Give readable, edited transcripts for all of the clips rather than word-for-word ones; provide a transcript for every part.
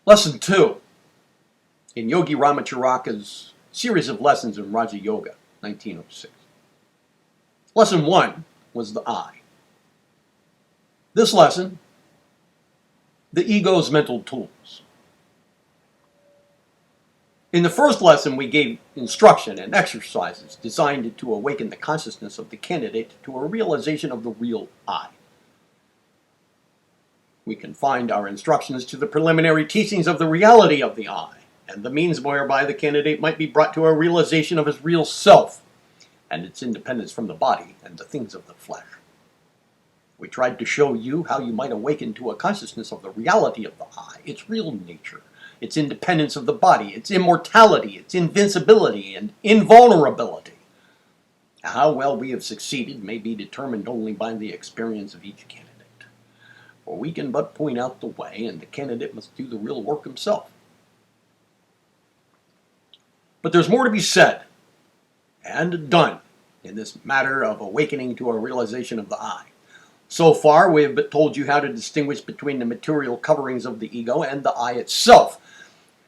Lesson 2 in Yogi Ramacharaka's series of lessons in Raja Yoga, 1906. Lesson 1 was the I. This lesson, the ego's mental tools. In the first lesson, we gave instruction and exercises designed to awaken the consciousness of the candidate to a realization of the real I. We confined our instructions to the preliminary teachings of the reality of the I, and the means whereby the candidate might be brought to a realization of his real self, and its independence from the body and the things of the flesh. We tried to show you how you might awaken to a consciousness of the reality of the I, its real nature, its independence of the body, its immortality, its invincibility, and invulnerability. How well we have succeeded may be determined only by the experience of each candidate. For we can but point out the way, and the candidate must do the real work himself. But there's more to be said and done in this matter of awakening to a realization of the I. So far, we have told you how to distinguish between the material coverings of the ego and the I itself.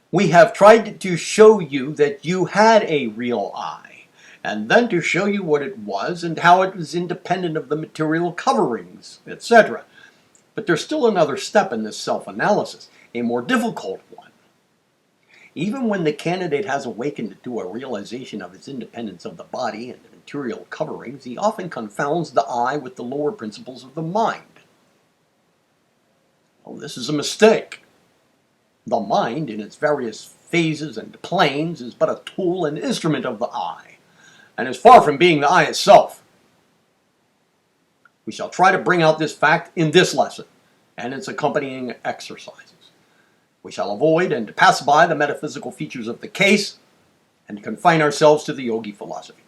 We have tried to show you that you had a real I, and then to show you what it was and how it was independent of the material coverings, etc. But there's still another step in this self-analysis, a more difficult one. Even when the candidate has awakened to a realization of his independence of the body and the material coverings, he often confounds the I with the lower principles of the mind. Well, this is a mistake. The mind, in its various phases and planes, is but a tool and instrument of the I, and is far from being the I itself. We shall try to bring out this fact in this lesson and its accompanying exercises. We shall avoid and pass by the metaphysical features of the case and confine ourselves to the yogi philosophy.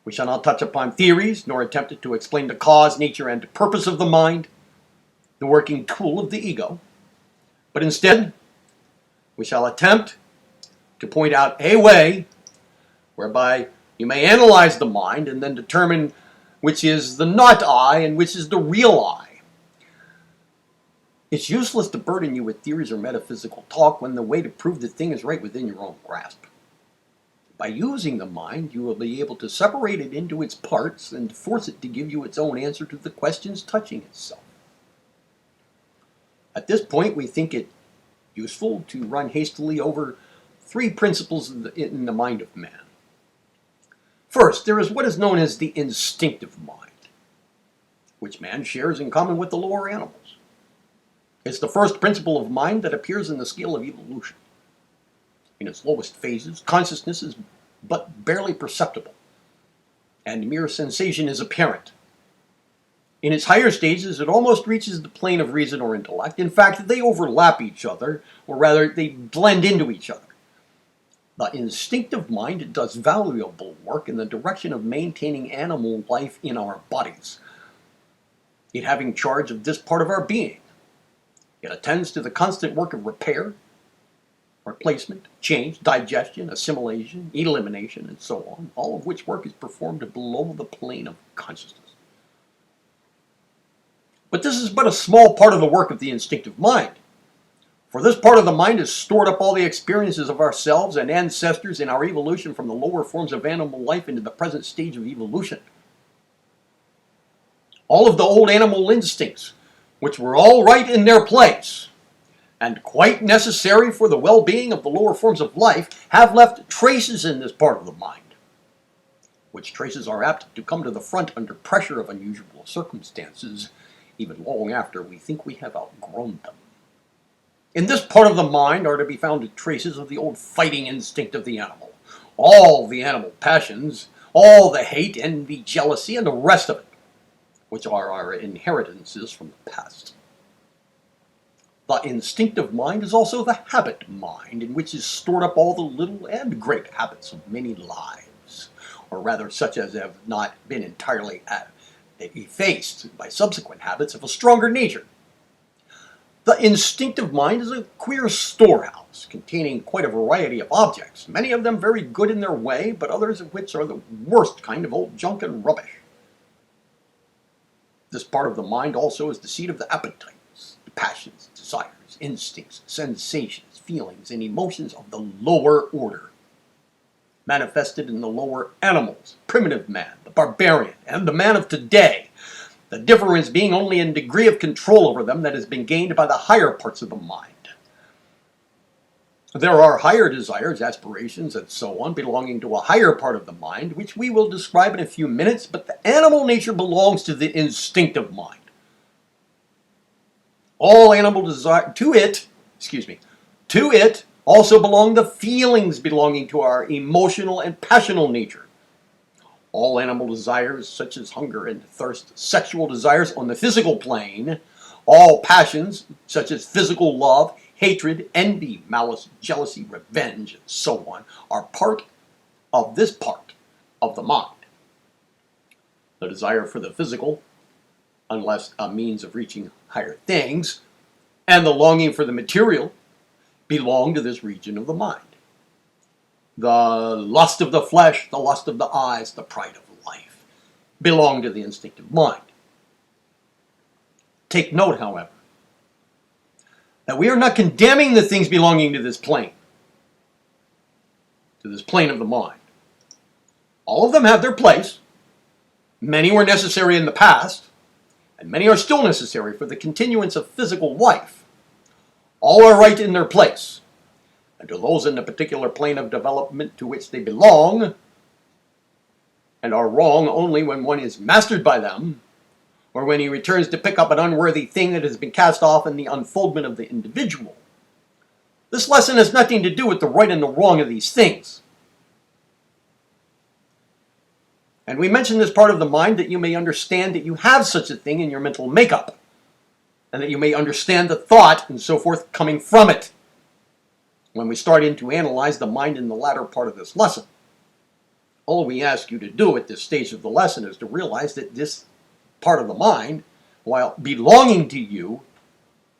We shall not touch upon theories nor attempt to explain the cause, nature, and purpose of the mind, the working tool of the ego, but instead we shall attempt to point out a way whereby you may analyze the mind and then determine which is the not I and which is the real I. It's useless to burden you with theories or metaphysical talk when the way to prove the thing is right within your own grasp. By using the mind, you will be able to separate it into its parts and force it to give you its own answer to the questions touching itself. At this point, we think it useful to run hastily over 3 principles in the mind of man. First, there is what is known as the instinctive mind, which man shares in common with the lower animals. It's the first principle of mind that appears in the scale of evolution. In its lowest phases, consciousness is but barely perceptible, and mere sensation is apparent. In its higher stages, it almost reaches the plane of reason or intellect. In fact, they overlap each other, or rather, they blend into each other. The instinctive mind does valuable work in the direction of maintaining animal life in our bodies, it having charge of this part of our being. It attends to the constant work of repair, replacement, change, digestion, assimilation, elimination, and so on, all of which work is performed below the plane of consciousness. But this is but a small part of the work of the instinctive mind. For this part of the mind has stored up all the experiences of ourselves and ancestors in our evolution from the lower forms of animal life into the present stage of evolution. All of the old animal instincts, which were all right in their place and quite necessary for the well-being of the lower forms of life, have left traces in this part of the mind, which traces are apt to come to the front under pressure of unusual circumstances, even long after we think we have outgrown them. In this part of the mind are to be found traces of the old fighting instinct of the animal, all the animal passions, all the hate, envy, jealousy, and the rest of it, which are our inheritances from the past. The instinctive mind is also the habit mind, in which is stored up all the little and great habits of many lives, or rather such as have not been entirely effaced by subsequent habits of a stronger nature. The instinctive mind is a queer storehouse containing quite a variety of objects, many of them very good in their way, but others of which are the worst kind of old junk and rubbish. This part of the mind also is the seat of the appetites, the passions, desires, instincts, sensations, feelings, and emotions of the lower order, manifested in the lower animals, primitive man, the barbarian, and the man of today, the difference being only in degree of control over them that has been gained by the higher parts of the mind. There are higher desires, aspirations, and so on, belonging to a higher part of the mind, which we will describe in a few minutes, but the animal nature belongs to the instinctive mind. All animal desire, to it also belong the feelings belonging to our emotional and passional nature. All animal desires, such as hunger and thirst, sexual desires on the physical plane, all passions, such as physical love, hatred, envy, malice, jealousy, revenge, and so on, are part of this part of the mind. The desire for the physical, unless a means of reaching higher things, and the longing for the material belong to this region of the mind. The lust of the flesh, the lust of the eyes, the pride of life belong to the instinctive mind. Take note, however, that we are not condemning the things belonging to this plane of the mind. All of them have their place. Many were necessary in the past, and many are still necessary for the continuance of physical life. All are right in their place, and to those in the particular plane of development to which they belong, and are wrong only when one is mastered by them, or when he returns to pick up an unworthy thing that has been cast off in the unfoldment of the individual. This lesson has nothing to do with the right and the wrong of these things. And we mention this part of the mind that you may understand that you have such a thing in your mental makeup, and that you may understand the thought and so forth coming from it. When we start in to analyze the mind in the latter part of this lesson, all we ask you to do at this stage of the lesson is to realize that this part of the mind, while belonging to you,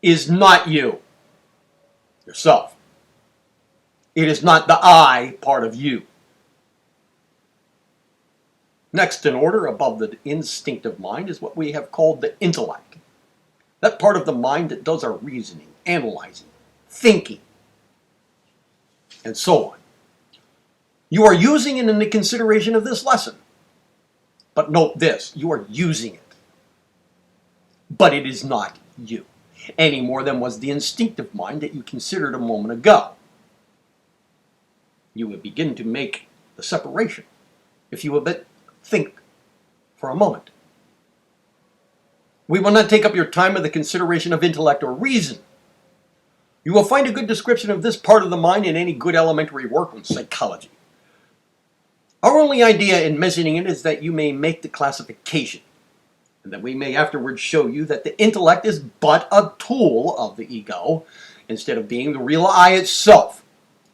is not you, yourself. It is not the I part of you. Next in order, above the instinctive mind, is what we have called the intellect. That part of the mind that does our reasoning, analyzing, thinking, and so on. You are using it in the consideration of this lesson. But note this, you are using it. But it is not you, any more than was the instinctive mind that you considered a moment ago. You would begin to make the separation if you would think for a moment. We will not take up your time with the consideration of intellect or reason. You will find a good description of this part of the mind in any good elementary work on psychology. Our only idea in mentioning it is that you may make the classification, and that we may afterwards show you that the intellect is but a tool of the ego, instead of being the real I itself,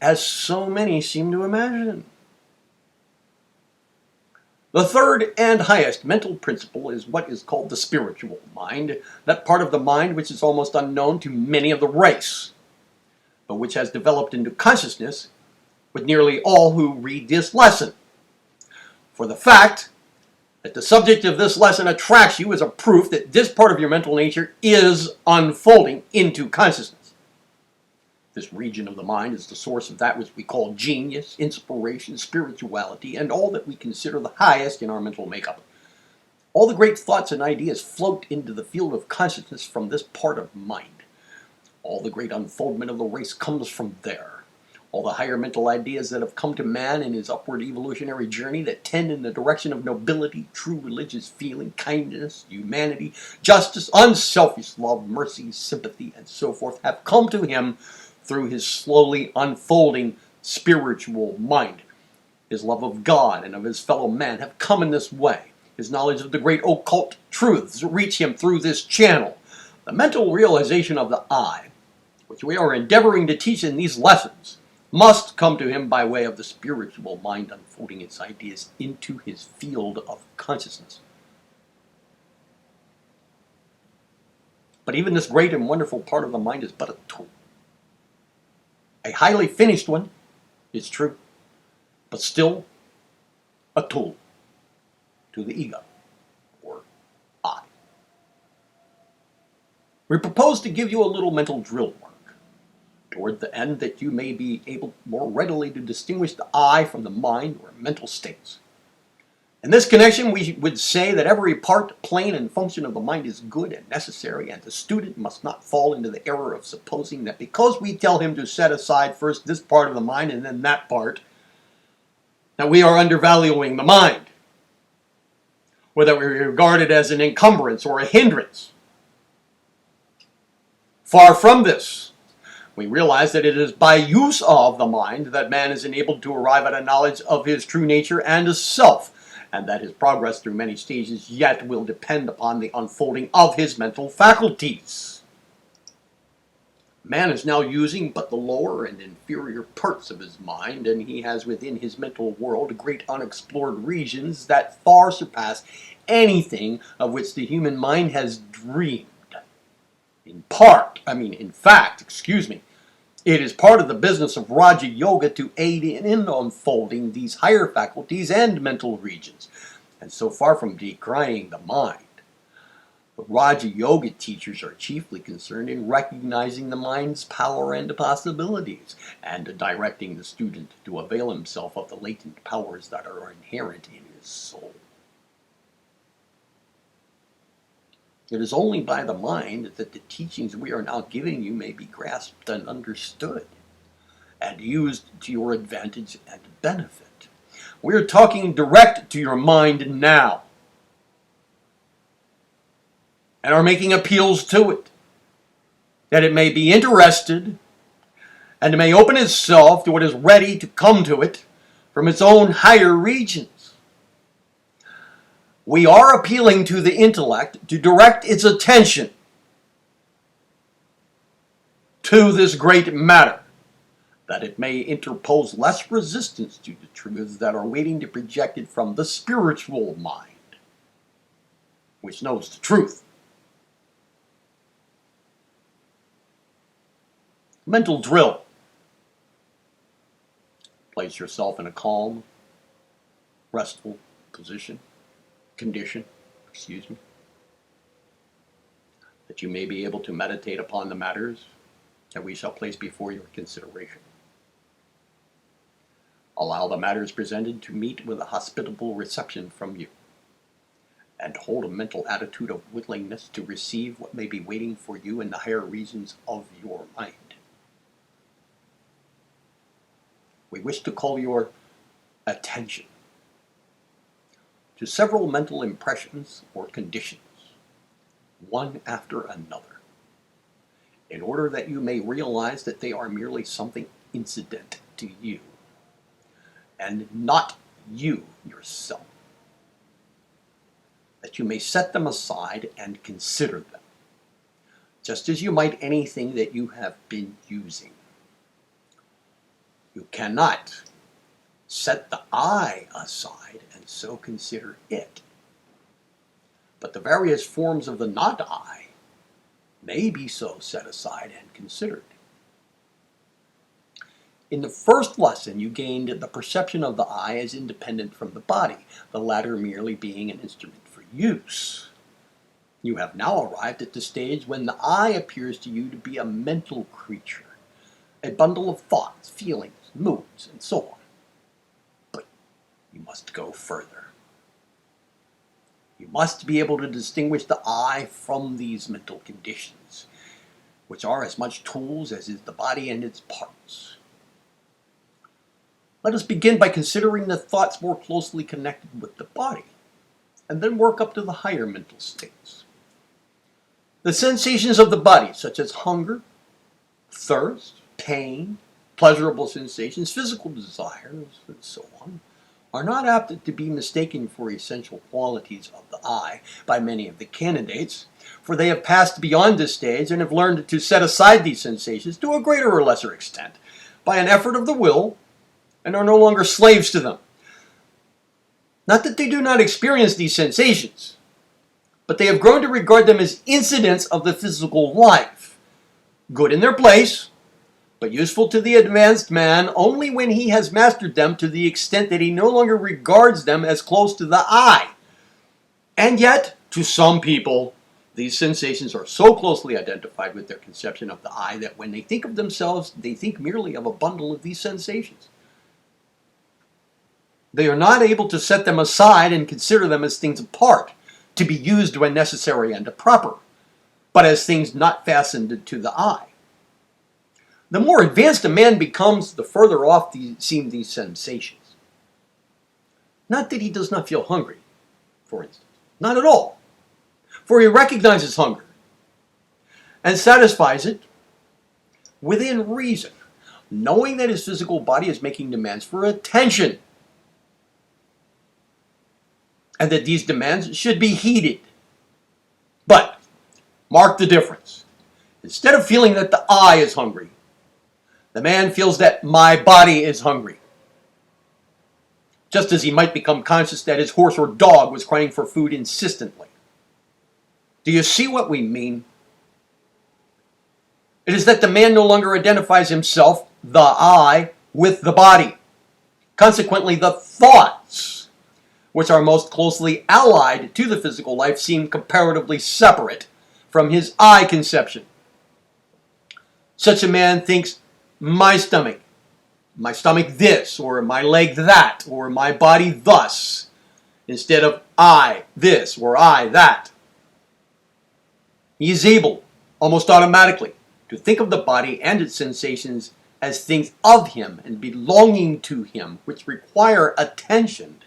as so many seem to imagine. The third and highest mental principle is what is called the spiritual mind, that part of the mind which is almost unknown to many of the race, but which has developed into consciousness with nearly all who read this lesson. For the fact that the subject of this lesson attracts you is a proof that this part of your mental nature is unfolding into consciousness. This region of the mind is the source of that which we call genius, inspiration, spirituality, and all that we consider the highest in our mental makeup. All the great thoughts and ideas float into the field of consciousness from this part of mind. All the great unfoldment of the race comes from there. All the higher mental ideas that have come to man in his upward evolutionary journey that tend in the direction of nobility, true religious feeling, kindness, humanity, justice, unselfish love, mercy, sympathy, and so forth have come to him through his slowly unfolding spiritual mind. His love of God and of his fellow man have come in this way. His knowledge of the great occult truths reach him through this channel. The mental realization of the I, which we are endeavoring to teach in these lessons, must come to him by way of the spiritual mind unfolding its ideas into his field of consciousness. But even this great and wonderful part of the mind is but a tool. A highly finished one, it's true, but still a tool to the ego, or I. We propose to give you a little mental drill work toward the end that you may be able more readily to distinguish the I from the mind or mental states. In this connection, we would say that every part, plane, and function of the mind is good and necessary, and the student must not fall into the error of supposing that because we tell him to set aside first this part of the mind and then that part, that we are undervaluing the mind, or that we regard it as an encumbrance or a hindrance. Far from this. We realize that it is by use of the mind that man is enabled to arrive at a knowledge of his true nature and his self, and that his progress through many stages yet will depend upon the unfolding of his mental faculties. Man is now using but the lower and inferior parts of his mind, and he has within his mental world great unexplored regions that far surpass anything of which the human mind has dreamed. In fact, it is part of the business of Raja Yoga to aid in unfolding these higher faculties and mental regions. And so far from decrying the mind, the Raja Yoga teachers are chiefly concerned in recognizing the mind's power and possibilities, and directing the student to avail himself of the latent powers that are inherent in his soul. It is only by the mind that the teachings we are now giving you may be grasped and understood, and used to your advantage and benefit. We are talking direct to your mind now, and are making appeals to it, that it may be interested, and may open itself to what is ready to come to it from its own higher regions. We are appealing to the intellect to direct its attention to this great matter, that it may interpose less resistance to the truths that are waiting to project it from the spiritual mind, which knows the truth. Mental drill. Place yourself in a calm, restful condition, that you may be able to meditate upon the matters that we shall place before your consideration. Allow the matters presented to meet with a hospitable reception from you, and hold a mental attitude of willingness to receive what may be waiting for you in the higher regions of your mind. We wish to call your attention to several mental impressions or conditions, one after another, in order that you may realize that they are merely something incident to you, and not you yourself, that you may set them aside and consider them, just as you might anything that you have been using. You cannot set the I aside and so consider it. But the various forms of the not I may be so set aside and considered. In the first lesson, you gained the perception of the I as independent from the body, the latter merely being an instrument for use. You have now arrived at the stage when the I appears to you to be a mental creature, a bundle of thoughts, feelings, moods, and so on. You must go further. You must be able to distinguish the I from these mental conditions, which are as much tools as is the body and its parts. Let us begin by considering the thoughts more closely connected with the body, and then work up to the higher mental states. The sensations of the body, such as hunger, thirst, pain, pleasurable sensations, physical desires, and so on, are not apt to be mistaken for essential qualities of the I by many of the candidates, for they have passed beyond this stage and have learned to set aside these sensations to a greater or lesser extent by an effort of the will, and are no longer slaves to them. Not that they do not experience these sensations, but they have grown to regard them as incidents of the physical life, good in their place, but useful to the advanced man only when he has mastered them to the extent that he no longer regards them as close to the I. And yet, to some people, These sensations are so closely identified with their conception of the I that when they think of themselves, they think merely of a bundle of these sensations. They are not able to set them aside and consider them as things apart, to be used when necessary and proper, but as things not fastened to the I. The more advanced a man becomes, the further off seem these sensations. Not that he does not feel hungry, for instance. Not at all. For he recognizes hunger and satisfies it within reason, knowing that his physical body is making demands for attention, and that these demands should be heeded. But, mark the difference. Instead of feeling that the I is hungry, the man feels that my body is hungry. Just as he might become conscious that his horse or dog was crying for food insistently. Do you see what we mean? It is that the man no longer identifies himself, the I, with the body. Consequently, the thoughts, which are most closely allied to the physical life, seem comparatively separate from his I conception. Such a man thinks, my stomach this, or my leg that, or my body thus, instead of I this, or I that. He is able, almost automatically, to think of the body and its sensations as things of him and belonging to him, which require attention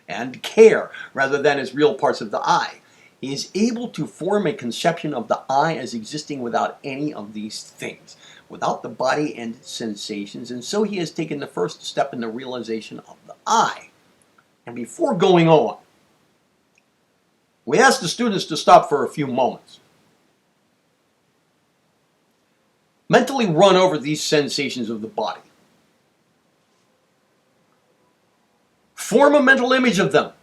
and care rather than as real parts of the I. He is able to form a conception of the I as existing without any of these things, without the body and its sensations, and so he has taken the first step in the realization of the I. And before going on, we ask the students to stop for a few moments. Mentally run over these sensations of the body. Form a mental image of them.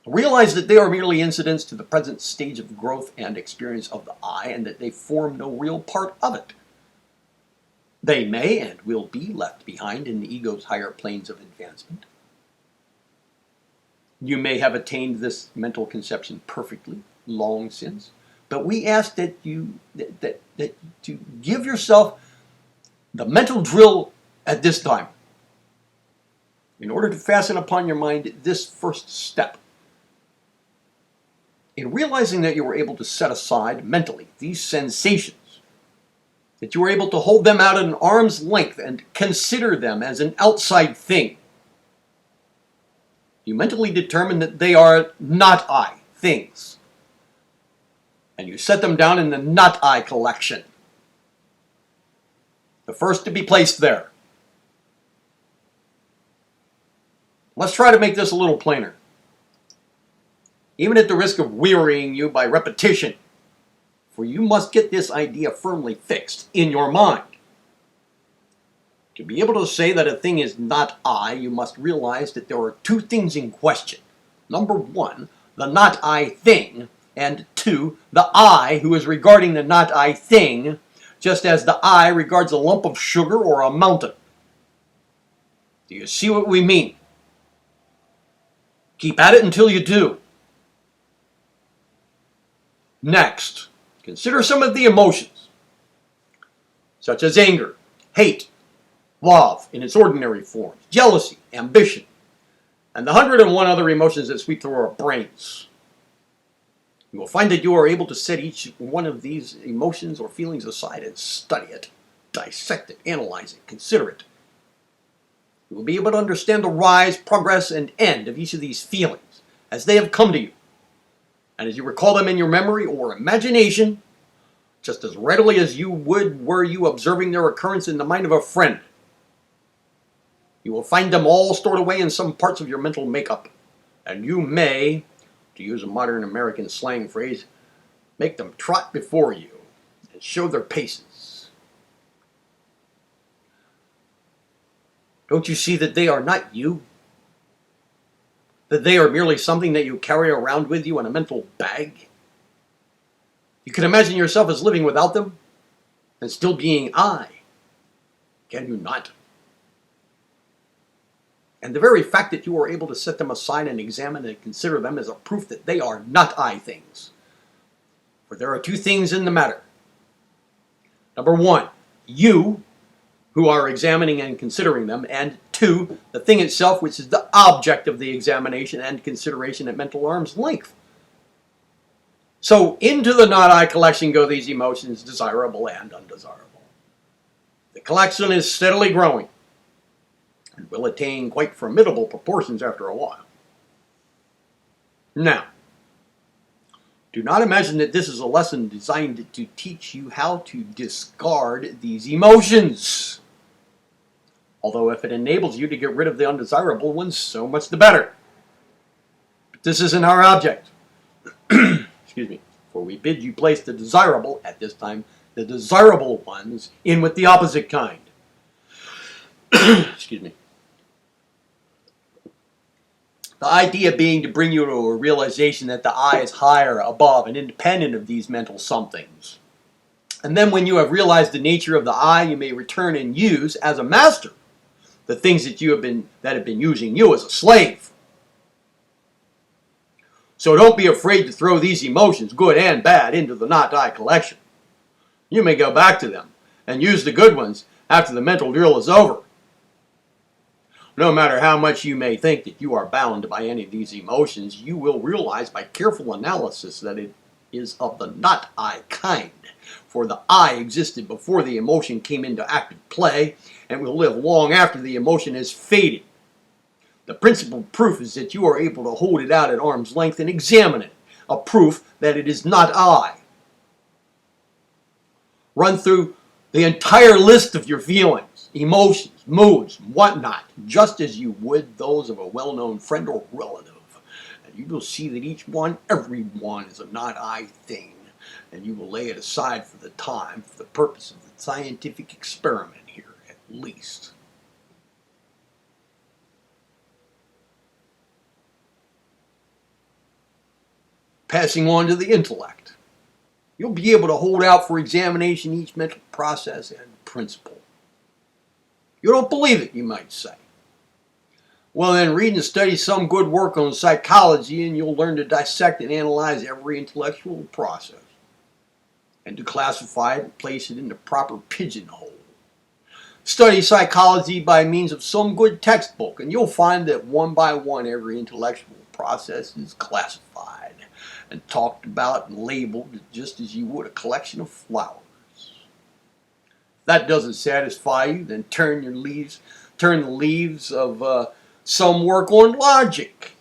Realize that they are merely incidents to the present stage of growth and experience of the I, and that they form no real part of it. They may and will be left behind in the ego's higher planes of advancement. You may have attained this mental conception perfectly, long since, but we ask that you to give yourself the mental drill at this time, in order to fasten upon your mind this first step. In realizing that you were able to set aside mentally these sensations, that you were able to hold them out at an arm's length and consider them as an outside thing, you mentally determine that they are not I things, and you set them down in the not I collection, the first to be placed there. Let's try to make this a little plainer, even at the risk of wearying you by repetition, for you must get this idea firmly fixed in your mind. To be able to say that a thing is not I, you must realize that there are two things in question. Number one, the not I thing, and two, the I who is regarding the not I thing, just as the I regards a lump of sugar or a mountain. Do you see what we mean? Keep at it until you do. Next, consider some of the emotions, such as anger, hate, love in its ordinary forms, jealousy, ambition, and the 101 other emotions that sweep through our brains. You will find that you are able to set each one of these emotions or feelings aside and study it, dissect it, analyze it, consider it. You will be able to understand the rise, progress, and end of each of these feelings as they have come to you, and as you recall them in your memory or imagination, just as readily as you would were you observing their occurrence in the mind of a friend. You will find them all stored away in some parts of your mental makeup, and you may, to use a modern American slang phrase, make them trot before you and show their paces. Don't you see that they are not you? That they are merely something that you carry around with you in a mental bag? You can imagine yourself as living without them and still being I. Can you not? And the very fact that you are able to set them aside and examine and consider them is a proof that they are not I things. For there are two things in the matter. Number one, you, who are examining and considering them, and two, the thing itself, which is the object of the examination and consideration at mental arm's length. So into the not I collection go these emotions, desirable and undesirable. The collection is steadily growing and will attain quite formidable proportions after a while. Now, do not imagine that this is a lesson designed to teach you how to discard these emotions. Although if it enables you to get rid of the undesirable ones, so much the better. But this isn't our object. Excuse me. For we bid you place the desirable, at this time, the desirable ones, in with the opposite kind. Excuse me. The idea being to bring you to a realization that the I is higher, above, and independent of these mental somethings. And then when you have realized the nature of the I, you may return and use, as a master, the things that have been using you as a slave. So don't be afraid to throw these emotions, good and bad, into the not I collection. You may go back to them and use the good ones after the mental drill is over. No matter how much you may think that you are bound by any of these emotions, you will realize by careful analysis that it is of the not I kind. For the I existed before the emotion came into active play and will live long after the emotion has faded. The principal proof is that you are able to hold it out at arm's length and examine it, a proof that it is not I. Run through the entire list of your feelings, emotions, moods, whatnot, just as you would those of a well-known friend or relative. And you will see that each one, every one, is a not I thing. And you will lay it aside for the time, for the purpose of the scientific experiment here, at least. Passing on to the intellect. You'll be able to hold out for examination each mental process and principle. You don't believe it, you might say. Well, then read and study some good work on psychology and you'll learn to dissect and analyze every intellectual process and to classify it and place it in the proper pigeonhole. Study psychology by means of some good textbook and you'll find that one by one every intellectual process is classified and talked about and labeled just as you would a collection of flowers. If that doesn't satisfy you, then turn the leaves of some work on logic.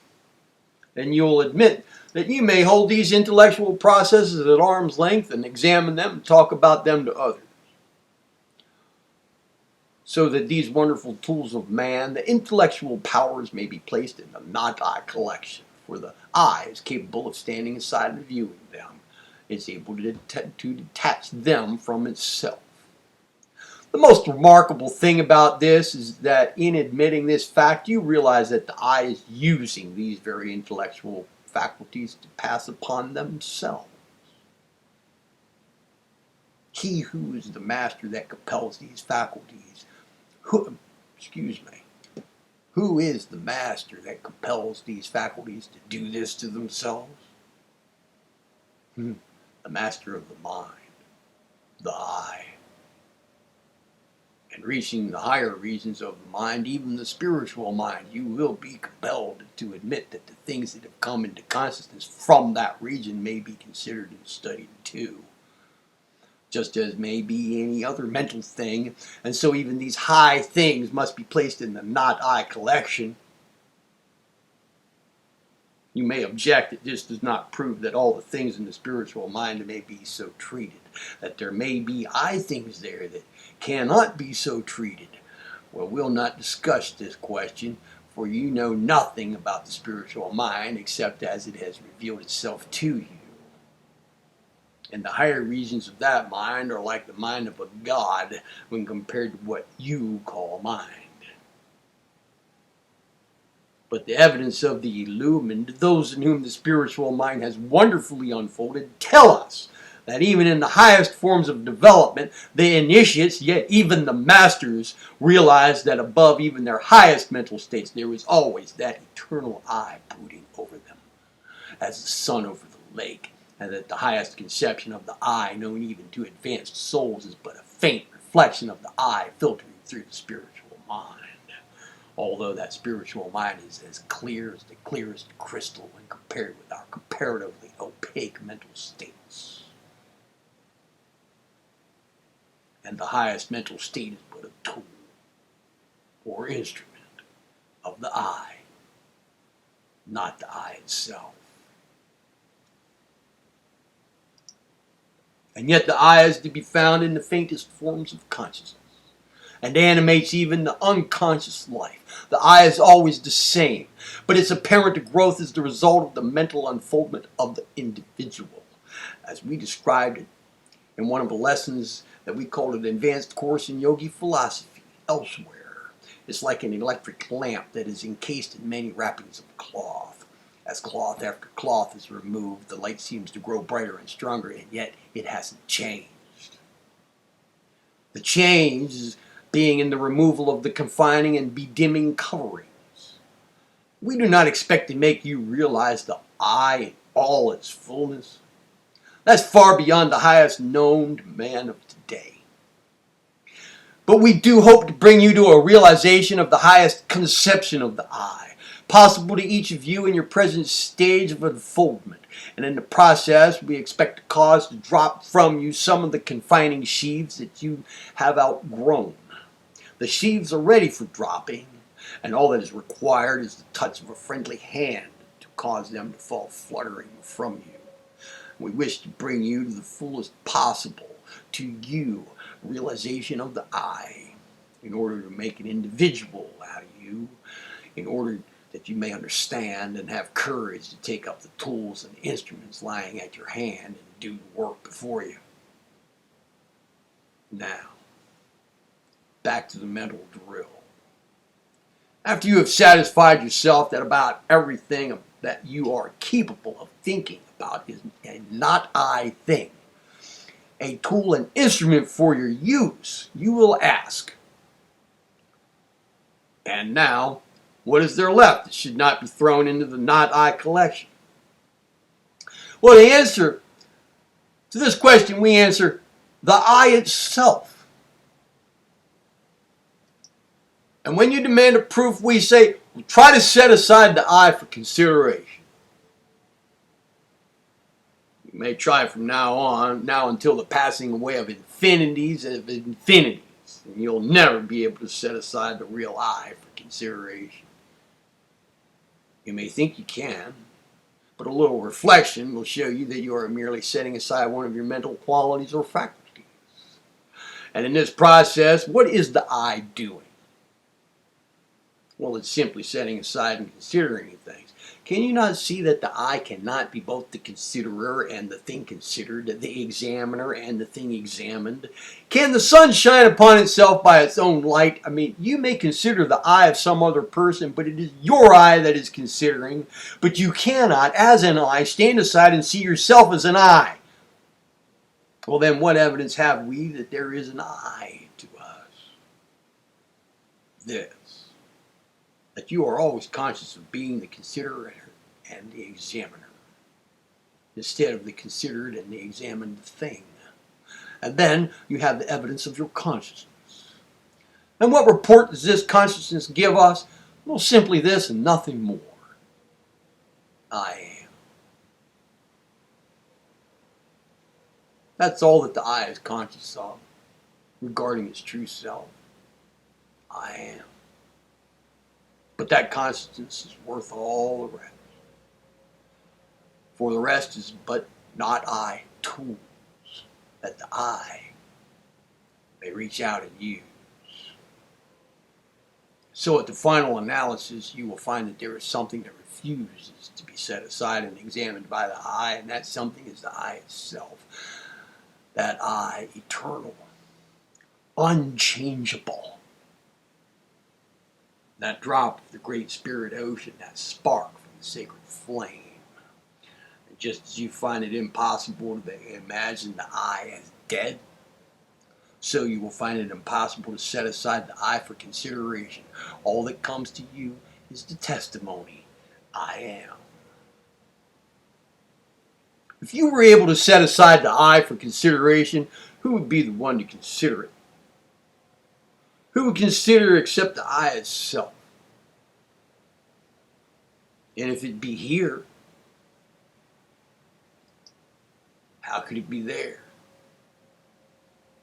And you'll admit that you may hold these intellectual processes at arm's length and examine them and talk about them to others. So that these wonderful tools of man, the intellectual powers, may be placed in the not I collection. For the I is capable of standing aside and viewing them. It's able to detach them from itself. The most remarkable thing about this is that in admitting this fact, you realize that the I is using these very intellectual faculties to pass upon themselves. He who is the master that compels these faculties, who is the master that compels these faculties to do this to themselves? The master of the mind, the I. And reaching the higher regions of the mind, even the spiritual mind, you will be compelled to admit that the things that have come into consciousness from that region may be considered and studied too. Just as may be any other mental thing, and so even these high things must be placed in the not I collection. You may object that this does not prove that all the things in the spiritual mind may be so treated, that there may be I things there that cannot be so treated. Well, we'll not discuss this question, for you know nothing about the spiritual mind except as it has revealed itself to you. And the higher regions of that mind are like the mind of a god when compared to what you call mind. But the evidence of the illumined, those in whom the spiritual mind has wonderfully unfolded, tell us that even in the highest forms of development, the initiates, yet even the masters, realized that above even their highest mental states, there was always that eternal I brooding over them, as the sun over the lake, and that the highest conception of the I, known even to advanced souls, is but a faint reflection of the I filtering through the spiritual mind. Although that spiritual mind is as clear as the clearest crystal when compared with our comparatively opaque mental states. And the highest mental state is but a tool or instrument of the I, not the I itself. And yet the I is to be found in the faintest forms of consciousness, and animates even the unconscious life. The I is always the same, but its apparent growth is the result of the mental unfoldment of the individual, as we described it in one of the lessons that we called an advanced course in Yogi philosophy elsewhere. It's like an electric lamp that is encased in many wrappings of cloth. As cloth after cloth is removed, the light seems to grow brighter and stronger, and yet it hasn't changed. The change is being in the removal of the confining and bedimming coverings. We do not expect to make you realize the I in all its fullness. That's far beyond the highest known man of today. But we do hope to bring you to a realization of the highest conception of the I, possible to each of you in your present stage of unfoldment. And in the process, we expect to cause to drop from you some of the confining sheaths that you have outgrown. The sheaths are ready for dropping, and all that is required is the touch of a friendly hand to cause them to fall fluttering from you. We wish to bring you to the fullest possible, to you, realization of the I, in order to make an individual out of you, in order that you may understand and have courage to take up the tools and instruments lying at your hand and do the work before you. Now, back to the mental drill. After you have satisfied yourself that about everything that you are capable of thinking about is a not I thing, a tool and instrument for your use, you will ask, and now, what is there left that should not be thrown into the not I collection? Well, the answer to this question, we answer the I itself. And when you demand a proof, we say, well, try to set aside the I for consideration. You may try from now until the passing away of infinities, and you'll never be able to set aside the real I for consideration. You may think you can, but a little reflection will show you that you are merely setting aside one of your mental qualities or faculties. And in this process, what is the I doing? Well, it's simply setting aside and considering things. Can you not see that the I cannot be both the considerer and the thing considered, the examiner and the thing examined? Can the sun shine upon itself by its own light? I mean, you may consider the I of some other person, but it is your I that is considering. But you cannot, as an I, stand aside and see yourself as an I. Well, then what evidence have we that there is an I to us? This. That you are always conscious of being the considerer and the examiner, instead of the considered and the examined thing. And then you have the evidence of your consciousness. And what report does this consciousness give us? Well, simply this and nothing more. I am. That's all that the I is conscious of regarding its true self. I am. But that consciousness is worth all the rest. For the rest is but not I tools that the I may reach out and use. So at the final analysis, you will find that there is something that refuses to be set aside and examined by the I, and that something is the I itself. That I, eternal, unchangeable. That drop of the great spirit ocean, that spark from the sacred flame. And Just as you find it impossible to imagine the I as dead, so you will find it impossible to set aside the I for consideration. All that comes to you is the testimony, I am. If you were able to set aside the I for consideration, who would be the one to consider it? Who would consider except the I itself? And if it be here, how could it be there?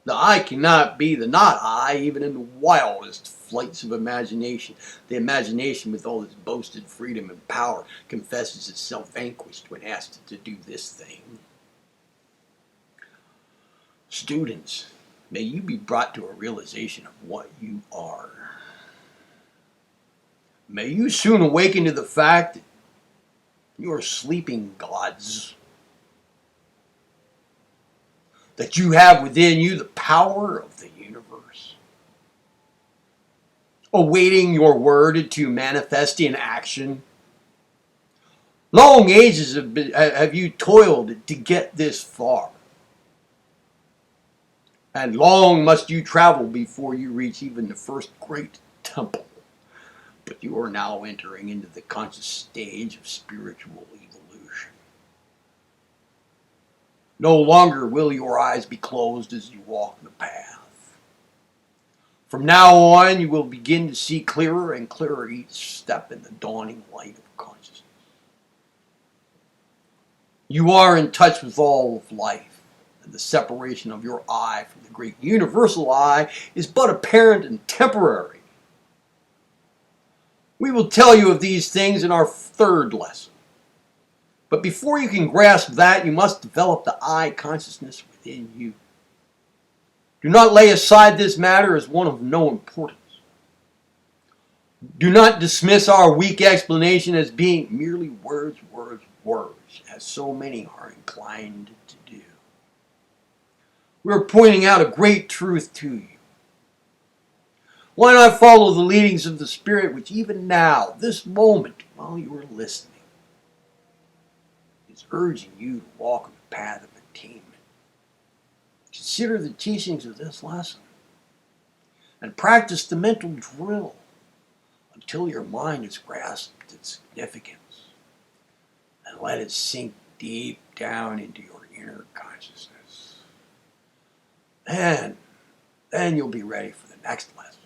The I cannot be the not I, even in the wildest flights of imagination. The imagination, with all its boasted freedom and power, confesses itself vanquished when asked to do this thing. Students, may you be brought to a realization of what you are. May you soon awaken to the fact that you are sleeping gods. That you have within you the power of the universe, awaiting your word to manifest in action. Long ages have you toiled to get this far, and long must you travel before you reach even the first great temple. But you are now entering into the conscious stage of spiritual evolution. No longer will your eyes be closed as you walk the path. From now on, you will begin to see clearer and clearer each step in the dawning light of consciousness. You are in touch with all of life, and the separation of your I from the great universal I is but apparent and temporary. We will tell you of these things in our third lesson. But before you can grasp that, you must develop the I consciousness within you. Do not lay aside this matter as one of no importance. Do not dismiss our weak explanation as being merely words, as so many are inclined to do. We are pointing out a great truth to you. Why not follow the leadings of the Spirit, which even now, this moment, while you are listening, is urging you to walk on the path of attainment? Consider the teachings of this lesson and practice the mental drill until your mind has grasped its significance, and let it sink deep down into your inner consciousness. Then you'll be ready for the next lesson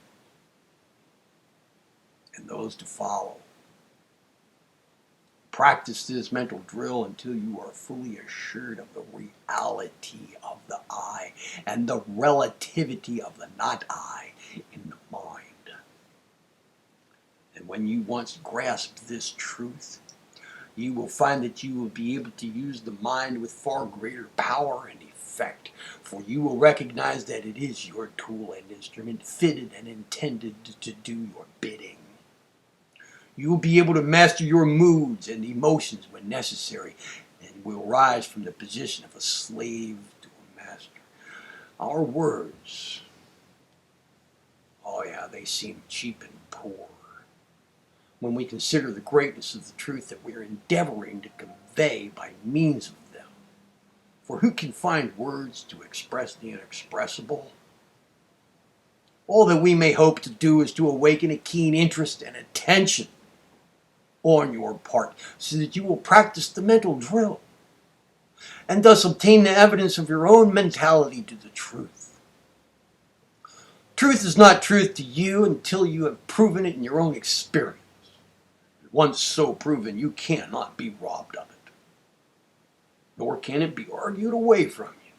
and those to follow. Practice this mental drill until you are fully assured of the reality of the I and the relativity of the not I in the mind. And when you once grasp this truth, you will find that you will be able to use the mind with far greater power and effect, for you will recognize that it is your tool and instrument, fitted and intended to do your bidding. You will be able to master your moods and emotions when necessary, and will rise from the position of a slave to a master. Our words, they seem cheap and poor when we consider the greatness of the truth that we are endeavoring to convey by means of them. For who can find words to express the inexpressible? All that we may hope to do is to awaken a keen interest and attention on your part, so that you will practice the mental drill, and thus obtain the evidence of your own mentality to the truth. Truth is not truth to you until you have proven it in your own experience. Once so proven, you cannot be robbed of it, nor can it be argued away from you.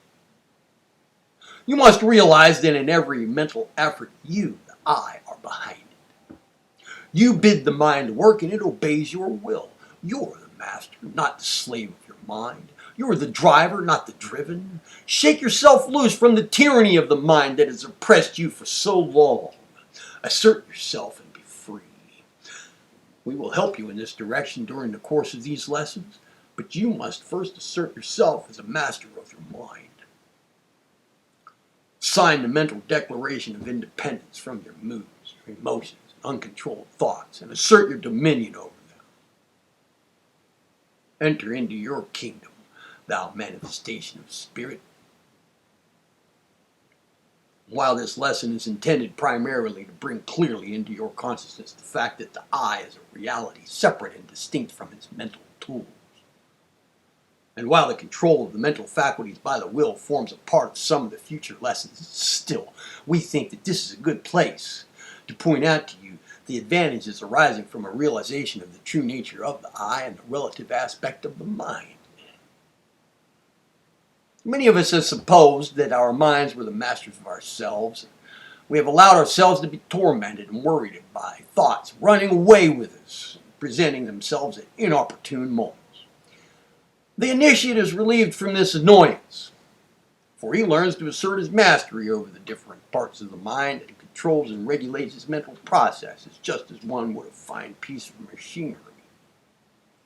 You must realize that in every mental effort, you, the I, are behind it. You bid the mind work, and it obeys your will. You're the master, not the slave of your mind. You're the driver, not the driven. Shake yourself loose from the tyranny of the mind that has oppressed you for so long. Assert yourself and be free. We will help you in this direction during the course of these lessons, but you must first assert yourself as a master of your mind. Sign the mental declaration of independence from your moods, your emotions, and uncontrolled thoughts, and assert your dominion over them. Enter into your kingdom, thou manifestation of spirit. While this lesson is intended primarily to bring clearly into your consciousness the fact that the I is a reality separate and distinct from its mental tools, and while the control of the mental faculties by the will forms a part of some of the future lessons, still, we think that this is a good place to point out to you the advantages arising from a realization of the true nature of the I and the relative aspect of the mind. Many of us have supposed that our minds were the masters of ourselves. We have allowed ourselves to be tormented and worried by thoughts running away with us, presenting themselves at inopportune moments. The initiate is relieved from this annoyance, for he learns to assert his mastery over the different parts of the mind and controls and regulates his mental processes, just as one would a fine piece of machinery.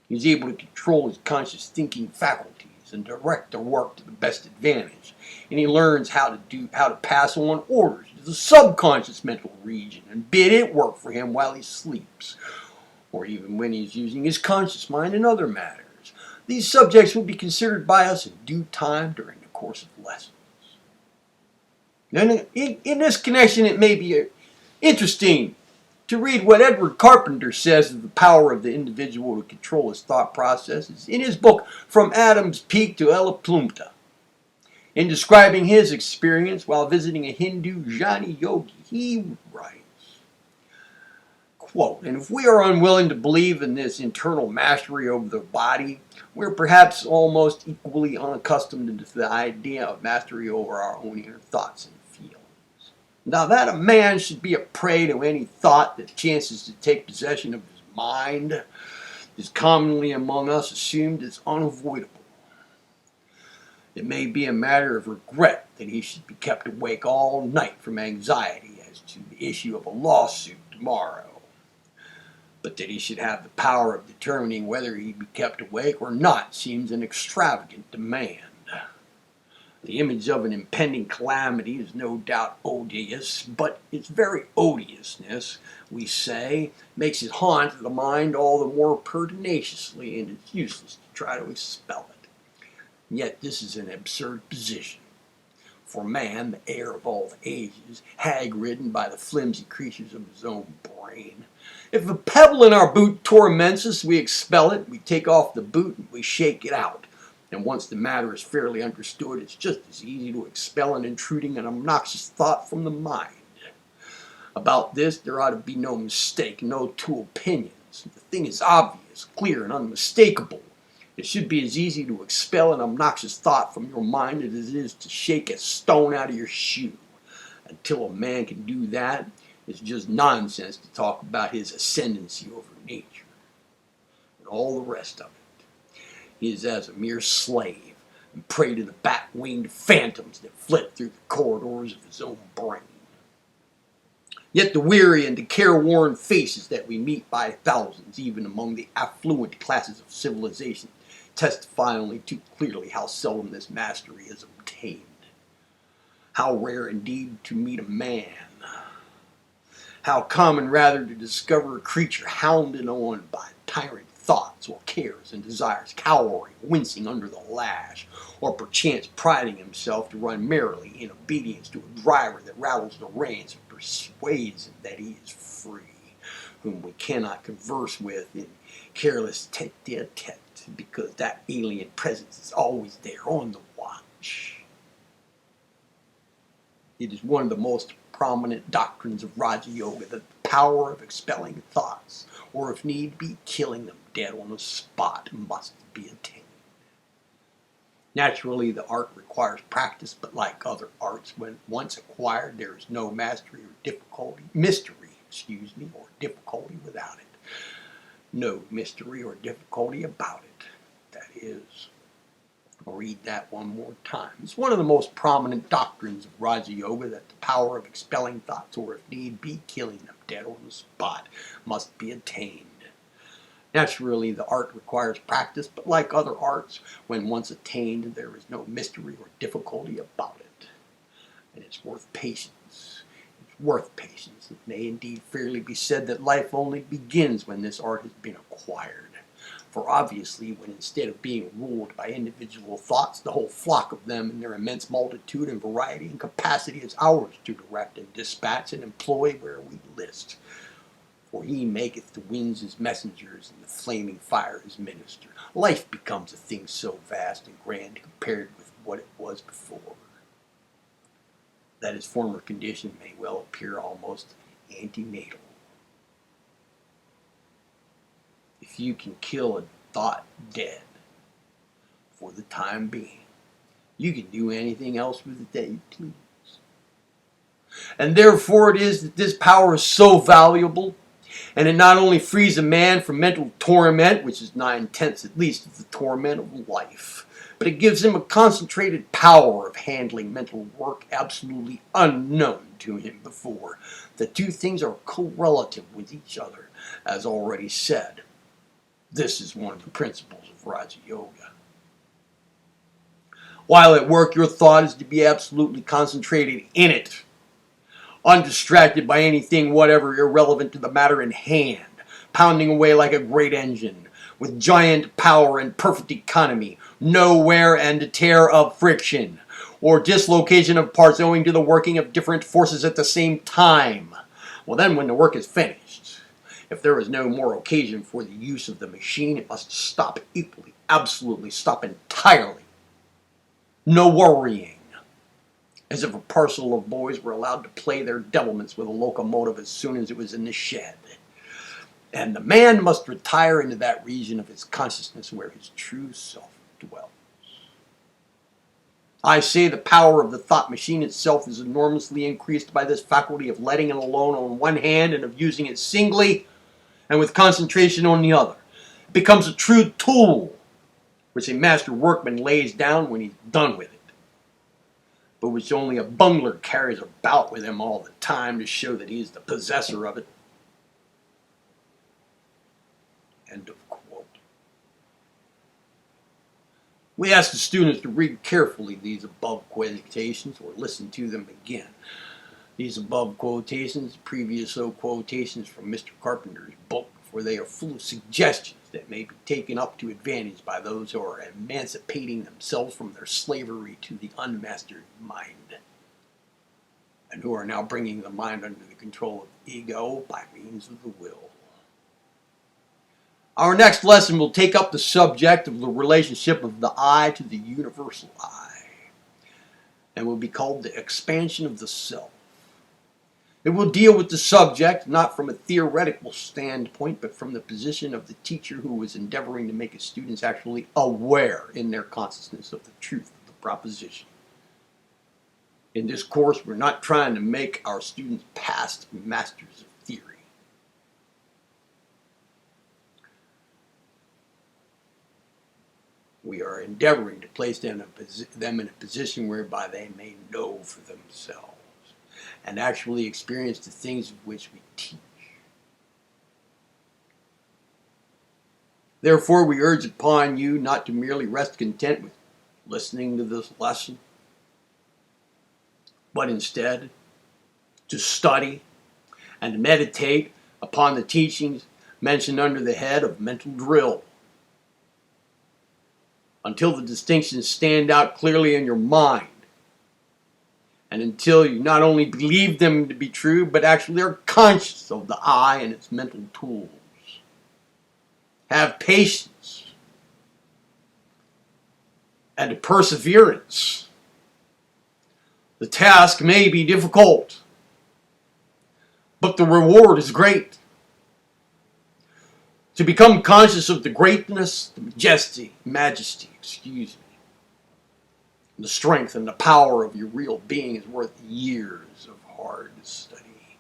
He is able to control his conscious thinking faculties and direct their work to the best advantage, and he learns how to pass on orders to the subconscious mental region and bid it work for him while he sleeps, or even when he is using his conscious mind in other matters. These subjects will be considered by us in due time during the course of lessons. And in this connection, it may be interesting to read what Edward Carpenter says of the power of the individual to control his thought processes in his book From Adam's Peak to Ella Plumta. In describing his experience while visiting a Hindu jnani yogi, he writes, quote, "And if we are unwilling to believe in this internal mastery over the body, we're perhaps almost equally unaccustomed to the idea of mastery over our own inner thoughts and feelings. Now that a man should be a prey to any thought that chances to take possession of his mind is commonly among us assumed as unavoidable. It may be a matter of regret that he should be kept awake all night from anxiety as to the issue of a lawsuit tomorrow. But that he should have the power of determining whether he be kept awake or not seems an extravagant demand. The image of an impending calamity is no doubt odious, but its very odiousness, we say, makes it haunt the mind all the more pertinaciously, and it's useless to try to expel it. Yet this is an absurd position. For man, the heir of all the ages, hag-ridden by the flimsy creatures of his own brain, if a pebble in our boot torments us, we expel it, we take off the boot, and we shake it out. And once the matter is fairly understood, it's just as easy to expel an intruding and obnoxious thought from the mind. About this, there ought to be no mistake, no two opinions. The thing is obvious, clear, and unmistakable. It should be as easy to expel an obnoxious thought from your mind as it is to shake a stone out of your shoe. Until a man can do that, it's just nonsense to talk about his ascendancy over nature and all the rest of it. He is as a mere slave and prey to the bat-winged phantoms that flit through the corridors of his own brain. Yet the weary and the careworn faces that we meet by thousands, even among the affluent classes of civilization, testify only too clearly how seldom this mastery is obtained. How rare indeed to meet a man. How common rather to discover a creature hounded on by tyrant thoughts or cares and desires, cowering, wincing under the lash, or perchance priding himself to run merrily in obedience to a driver that rattles the reins and persuades him that he is free, whom we cannot converse with in careless tete-a-tete, because that alien presence is always there on the watch. It is one of the most prominent doctrines of Raja Yoga that the power of expelling thoughts, or if need be, killing them dead on the spot, must be attained. Naturally, the art requires practice, but like other arts, when once acquired, there is no mystery or difficulty without it. No mystery or difficulty about it. That is, I'll read that one more time. It's one of the most prominent doctrines of Raja Yoga that the power of expelling thoughts, or if need be, killing them dead on the spot, must be attained. Naturally, the art requires practice, but like other arts, when once attained, there is no mystery or difficulty about it. And it's worth patience. It's worth patience. It may indeed fairly be said that life only begins when this art has been acquired. For obviously, when instead of being ruled by individual thoughts, the whole flock of them in their immense multitude and variety and capacity is ours to direct and dispatch and employ where we list. For he maketh the winds his messengers and the flaming fire his minister. Life becomes a thing so vast and grand compared with what it was before, that his former condition may well appear almost antenatal. If you can kill a thought dead for the time being, you can do anything else with it that you please. And therefore it is that this power is so valuable, and it not only frees a man from mental torment, which is 9/10 at least of the torment of life, but it gives him a concentrated power of handling mental work absolutely unknown to him before. The two things are correlative with each other, as already said. This is one of the principles of Raja Yoga. While at work, your thought is to be absolutely concentrated in it, undistracted by anything whatever irrelevant to the matter in hand, pounding away like a great engine, with giant power and perfect economy, no wear and tear of friction, or dislocation of parts owing to the working of different forces at the same time. Well, then when the work is finished, if there is no more occasion for the use of the machine, it must stop equally, absolutely stop entirely. No worrying. As if a parcel of boys were allowed to play their devilments with a locomotive as soon as it was in the shed. And the man must retire into that region of his consciousness where his true self dwells. I say the power of the thought machine itself is enormously increased by this faculty of letting it alone on one hand and of using it singly and with concentration on the other. It becomes a true tool which a master workman lays down when he's done with it, but which only a bungler carries about with him all the time to show that he is the possessor of it. End of quote. We ask the students to read carefully these above quotations or listen to them again. These above quotations, previous quotations from Mr. Carpenter's book, for they are full of suggestions that may be taken up to advantage by those who are emancipating themselves from their slavery to the unmastered mind, and who are now bringing the mind under the control of ego by means of the will. Our next lesson will take up the subject of the relationship of the I to the universal I, and will be called the expansion of the self. It will deal with the subject not from a theoretical standpoint, but from the position of the teacher who is endeavoring to make his students actually aware in their consciousness of the truth of the proposition. In this course, we're not trying to make our students past masters of theory. We are endeavoring to place them in a position whereby they may know for themselves and actually experience the things of which we teach. Therefore, we urge upon you not to merely rest content with listening to this lesson, but instead to study and meditate upon the teachings mentioned under the head of mental drill, until the distinctions stand out clearly in your mind, and until you not only believe them to be true, but actually are conscious of the I and its mental tools. Have patience and perseverance. The task may be difficult, but the reward is great. To become conscious of the greatness, the majesty, the strength and the power of your real being is worth years of hard study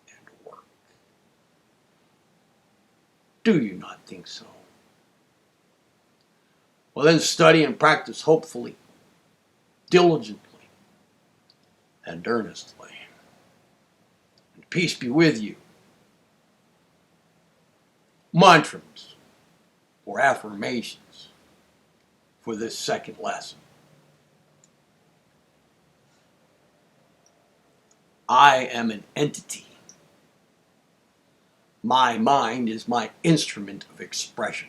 and work. Do you not think so? Well, then study and practice hopefully, diligently, and earnestly. And peace be with you. Mantras or affirmations for this second lesson. I am an entity My mind is my instrument of expression.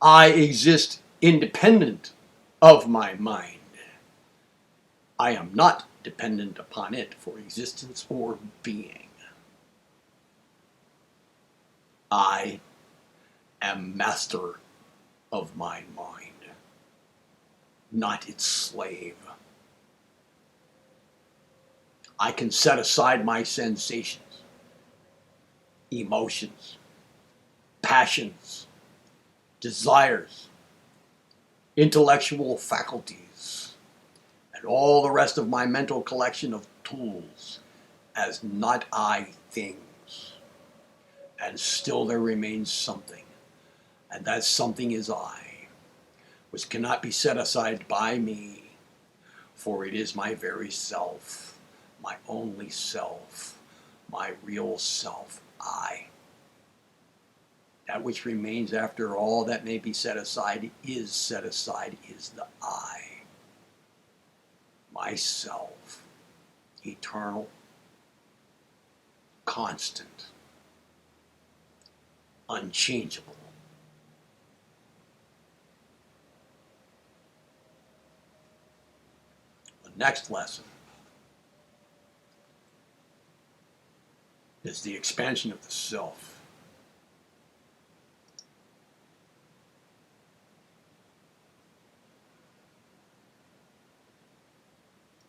I exist independent of my mind. I am not dependent upon it for existence or being. I am master of my mind, not its slave. I can set aside my sensations, emotions, passions, desires, intellectual faculties, and all the rest of my mental collection of tools as not I things. And still there remains something, and that something is I, which cannot be set aside by me, for it is my very self, my only self, my real self, I. That which remains after all that may be set aside is the I. Myself, eternal, constant, unchangeable. The next lesson is the expansion of the self.